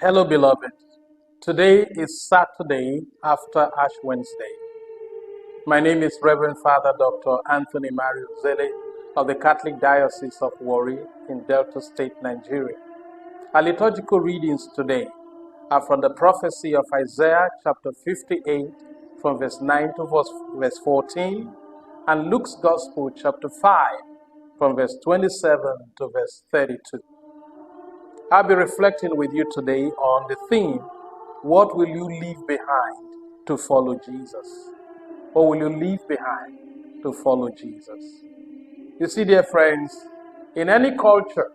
Hello, beloved. Today is Saturday after Ash Wednesday. My name is Rev.Fr. Dr. Anthony Mario Ozele of the Catholic Diocese of Warri in Delta State, Nigeria. Our liturgical readings today are from the prophecy of Isaiah chapter 58 from verse 9 to verse 14 and Luke's Gospel chapter 5 from verse 27 to verse 32. I'll be reflecting with you today on the theme, what will you leave behind to follow Jesus? What will you leave behind to follow Jesus? You see, dear friends, in any culture,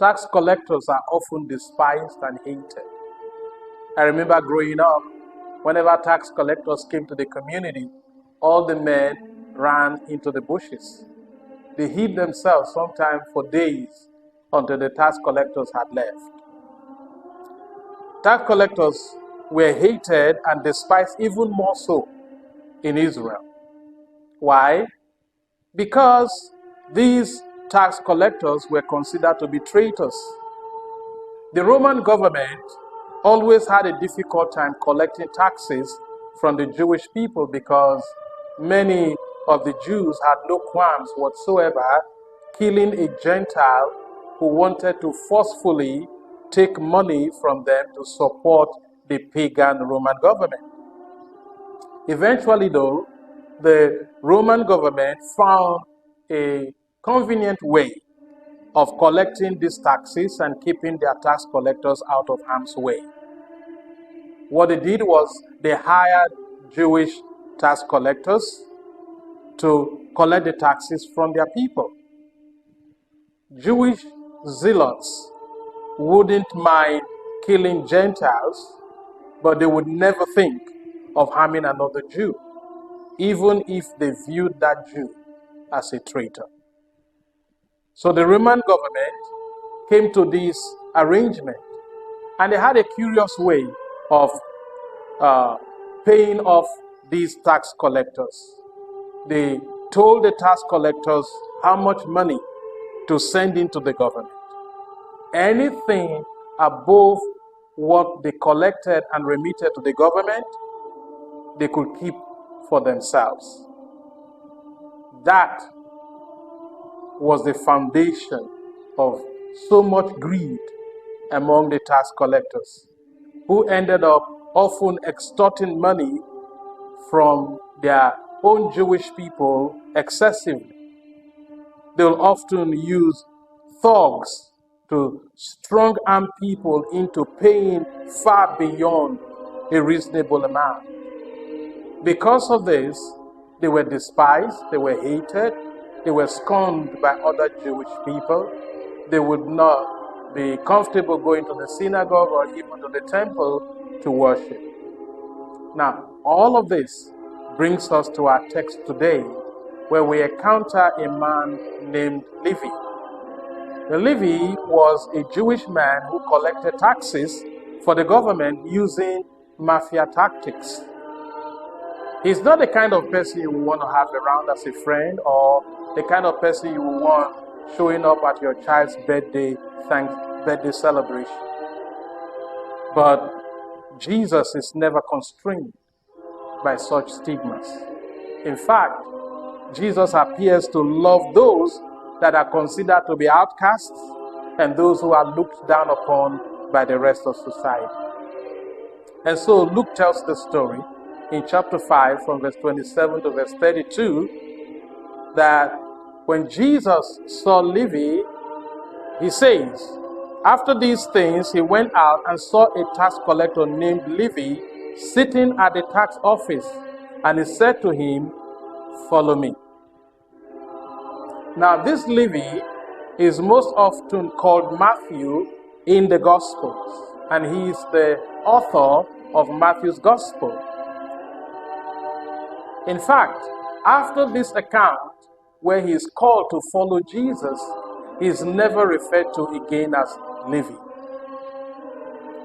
tax collectors are often despised and hated. I remember growing up, whenever tax collectors came to the community, all the men ran into the bushes. They hid themselves sometimes for days until the tax collectors had left. Tax collectors were hated and despised even more so in Israel. Why? Because these tax collectors were considered to be traitors. The Roman government always had a difficult time collecting taxes from the Jewish people because many of the Jews had no qualms whatsoever killing a Gentile who wanted to forcefully take money from them to support the pagan Roman government. Eventually, though, the Roman government found a convenient way of collecting these taxes and keeping their tax collectors out of harm's way. What they did was they hired Jewish tax collectors to collect the taxes from their people. Jewish zealots wouldn't mind killing Gentiles, but they would never think of harming another Jew, even if they viewed that Jew as a traitor. So the Roman government came to this arrangement, and they had a curious way of paying off these tax collectors. They told the tax collectors how much money to send into the government. Anything above what they collected and remitted to the government, they could keep for themselves. That was the foundation of so much greed among the tax collectors, who ended up often extorting money from their own Jewish people excessively. They'll often use thugs to strong-arm people into paying far beyond a reasonable amount. Because of this, they were despised, they were hated, they were scorned by other Jewish people. They would not be comfortable going to the synagogue or even to the temple to worship. Now, all of this brings us to our text today, where we encounter a man named Levi. The Levi was a Jewish man who collected taxes for the government using mafia tactics. He's not the kind of person you want to have around as a friend, or the kind of person you will want showing up at your child's birthday celebration. But Jesus is never constrained by such stigmas. In fact, Jesus appears to love those that are considered to be outcasts and those who are looked down upon by the rest of society. And so Luke tells the story in chapter 5 from verse 27 to verse 32 that when Jesus saw Levi, he says, after these things he went out and saw a tax collector named Levi sitting at the tax office, and he said to him, "Follow me." Now this Levi is most often called Matthew in the Gospels, and he is the author of Matthew's Gospel. In fact, after this account, where he is called to follow Jesus, he is never referred to again as Levi.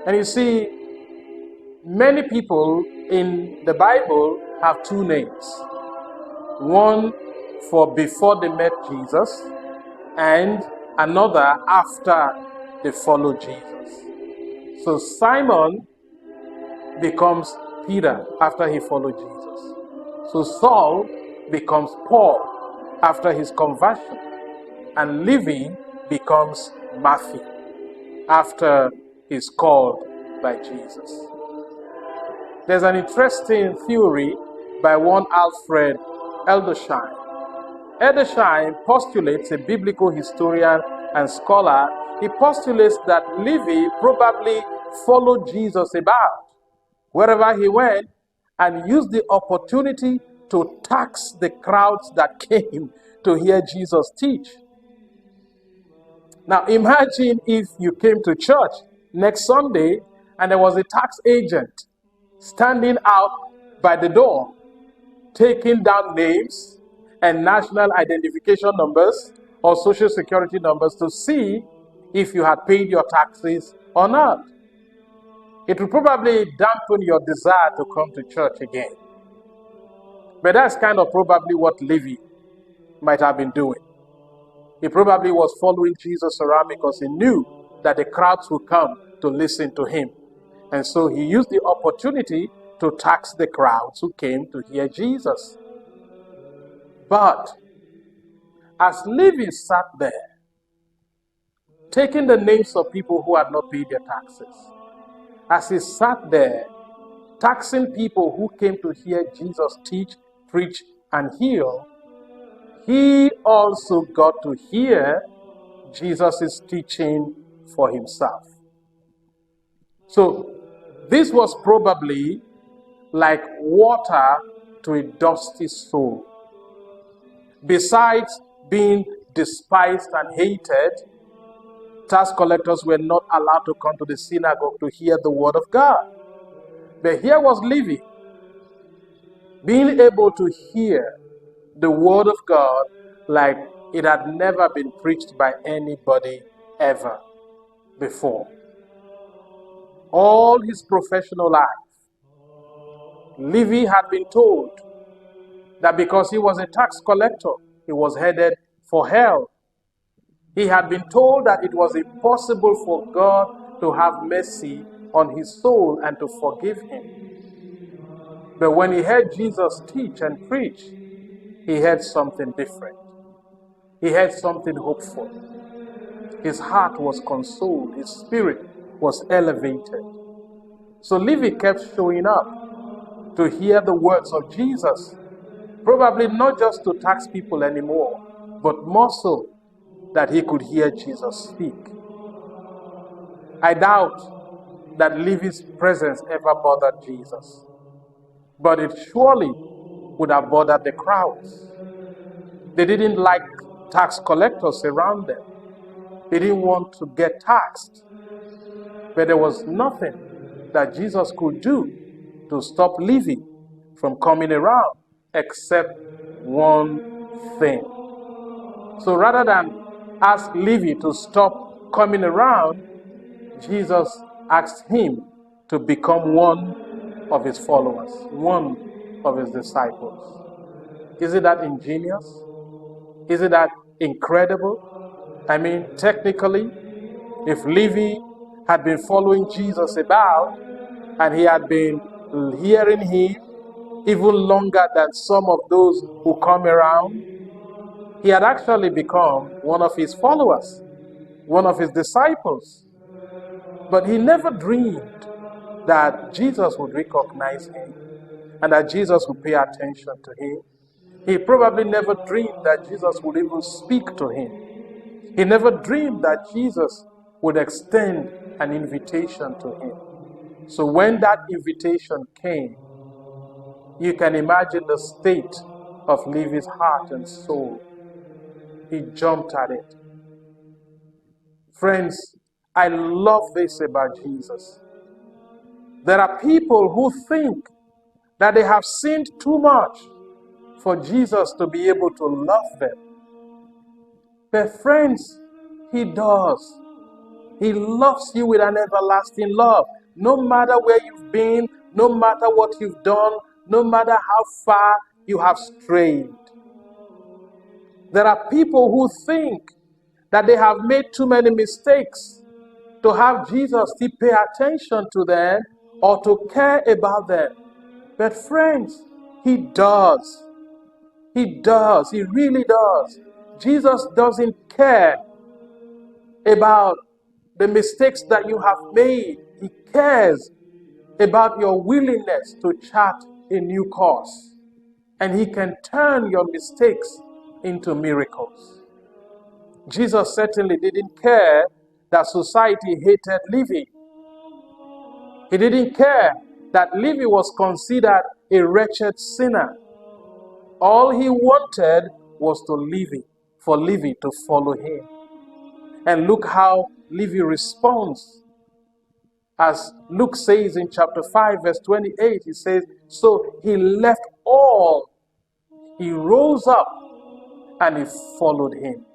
And you see, many people in the Bible have two names. One for before they met Jesus, and another after they followed Jesus. So Simon becomes Peter after he followed Jesus. So Saul becomes Paul after his conversion. And Levi becomes Matthew after he's called by Jesus. There's an interesting theory by one Alfred Edersheim. Edersheim postulates, a biblical historian and scholar, he postulates that Levi probably followed Jesus about wherever he went and used the opportunity to tax the crowds that came to hear Jesus teach. Now imagine if you came to church next Sunday and there was a tax agent standing out by the door, taking down names and national identification numbers or social security numbers to see if you had paid your taxes or not. It will probably dampen your desire to come to church again. But that's kind of probably what Levi might have been doing. He probably was following Jesus around because he knew that the crowds would come to listen to him. And so he used the opportunity to tax the crowds who came to hear Jesus. But as Levi sat there, taking the names of people who had not paid their taxes, as he sat there, taxing people who came to hear Jesus teach, preach, and heal, he also got to hear Jesus' teaching for himself. So this was probably like water to a dusty soul. Besides being despised and hated, tax collectors were not allowed to come to the synagogue to hear the word of God. But here was Levi, being able to hear the word of God like it had never been preached by anybody ever before. All his professional life, Levi had been told that because he was a tax collector, he was headed for hell. He had been told that it was impossible for God to have mercy on his soul and to forgive him. But when he heard Jesus teach and preach, he heard something different. He heard something hopeful. His heart was consoled. His spirit was elevated. So Levi kept showing up to hear the words of Jesus, probably not just to tax people anymore, but more so that he could hear Jesus speak. I doubt that Levi's presence ever bothered Jesus, but it surely would have bothered the crowds. They didn't like tax collectors around them. They didn't want to get taxed. But there was nothing that Jesus could do to stop Levi from coming around except one thing. So rather than ask Levi to stop coming around, Jesus asked him to become one of his followers, one of his disciples. Is it that ingenious? Is it that incredible? I mean, technically, if Levi had been following Jesus about and he had been hearing him even longer than some of those who come around, he had actually become one of his followers, one of his disciples. But he never dreamed that Jesus would recognize him and that Jesus would pay attention to him. He probably never dreamed that Jesus would even speak to him. He never dreamed that Jesus would extend an invitation to him. So when that invitation came, you can imagine the state of Levi's heart and soul. He jumped at it. Friends, I love this about Jesus. There are people who think that they have sinned too much for Jesus to be able to love them. But friends, he does. He loves you with an everlasting love. No matter where you've been, no matter what you've done, no matter how far you have strayed. There are people who think that they have made too many mistakes to have Jesus still pay attention to them or to care about them. But friends, he does. He does. He really does. Jesus doesn't care about the mistakes that you have made. He cares about your willingness to chart a new course. And he can turn your mistakes into miracles. Jesus certainly didn't care that society hated Levi. He didn't care that Levi was considered a wretched sinner. All he wanted was for Levi to follow him. And look how Levi responds. As Luke says in chapter 5, verse 28, he says, so he left all, he rose up, and he followed him.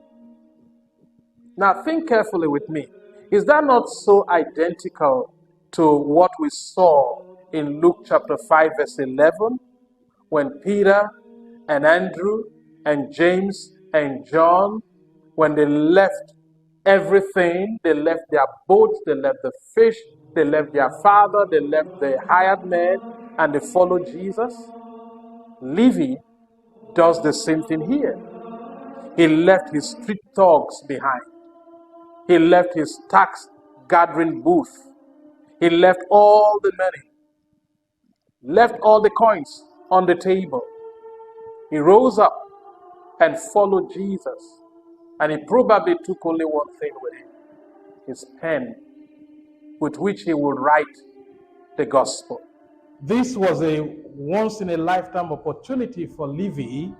Now think carefully with me. Is that not so identical to what we saw in Luke chapter 5, verse 11, when Peter and Andrew and James and John, when they left everything, they left their boats, they left the fish, they left their father, they left the hired men, and they followed Jesus? Levi does the same thing here. He left his street thugs behind. He left his tax gathering booth. He left all the money, left all the coins on the table. He rose up and followed Jesus. And he probably took only one thing with him, his pen, with which he would write the gospel. This was a once-in-a-lifetime opportunity for Levi,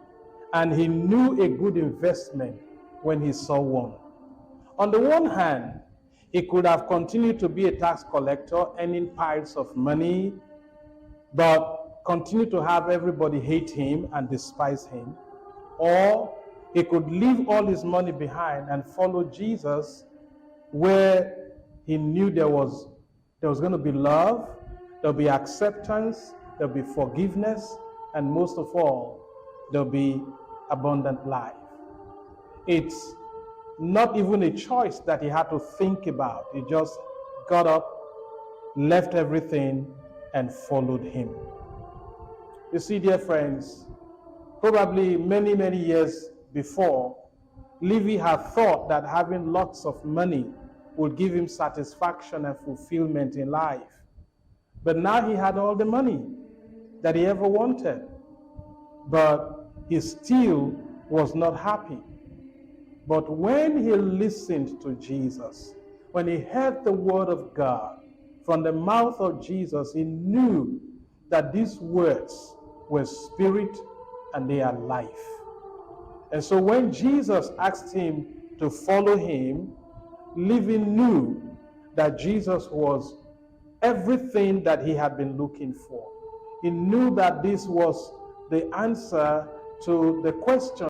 and he knew a good investment when he saw one. On the one hand, he could have continued to be a tax collector, earning piles of money, but continue to have everybody hate him and despise him. Or he could leave all his money behind and follow Jesus, where he knew there was going to be love, there'll be acceptance, there'll be forgiveness, and most of all, there'll be abundant life. It's not even a choice that he had to think about. He just got up, left everything, and followed him. You see, dear friends, probably many, many years before, Levi had thought that having lots of money would give him satisfaction and fulfillment in life. But now he had all the money that he ever wanted. But he still was not happy. But when he listened to Jesus, when he heard the word of God from the mouth of Jesus, he knew that these words were spirit and they are life. And so when Jesus asked him to follow him, Levi knew that Jesus was everything that he had been looking for. He knew that this was the answer to the question